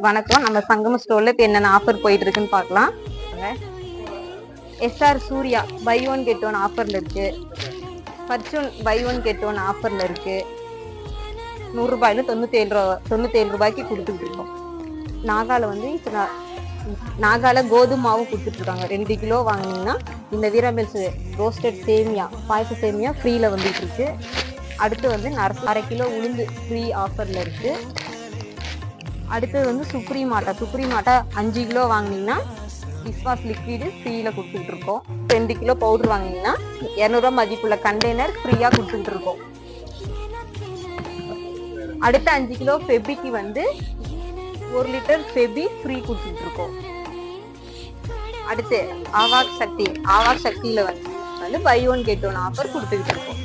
வணக்கம். நம்ம சங்கம ஸ்டோர்ல இப்போ என்னென்ன ஆஃபர் போயிட்டு இருக்குன்னு பார்க்கலாம். SR Surya buy one get one ஆஃபர்ல இருக்கு. Fortune buy one get one ஆஃபர்ல இருக்கு. 100 ரூபாயில 97 ரூபாய்க்கு கொடுத்துட்டு இருக்கோம். நாகால வந்து இப்போ நாகால கோதுமை மாவு கொடுத்துட்டு இருக்காங்க. 2 கிலோ வாங்கினீங்கன்னா இந்த வீராமில்ஸ் ரோஸ்டட் சேமியா பாயச சேமியா ஃப்ரீல வந்துட்டு இருக்கு. அடுத்து வந்து 1/2 கிலோ உளுந்து ஃப்ரீ ஆஃபர்ல இருக்கு. அடுத்தது வந்து சுப்ரீம் ஆட்டா 5 கிலோ வாங்கினீங்கன்னா டிஷ்வாஷ் லிக்விடு ஃப்ரீல கொடுத்துட்டு இருக்கோம். 2 கிலோ பவுடர் வாங்கினீங்கன்னா 200 ரூபாய் மதிப்புள்ள கண்டெய்னர் ஃப்ரீயா கொடுத்துட்டு இருக்கோம். அடுத்த 5 கிலோ ஃபெபிக்கு வந்து 1 லிட்டர் ஃபெபி ஃப்ரீ கொடுத்துட்டு இருக்கோம். அடுத்து ஆவாக் சக்தியில வந்து buy one get one offer கொடுத்துக்கிட்டு இருக்கோம்.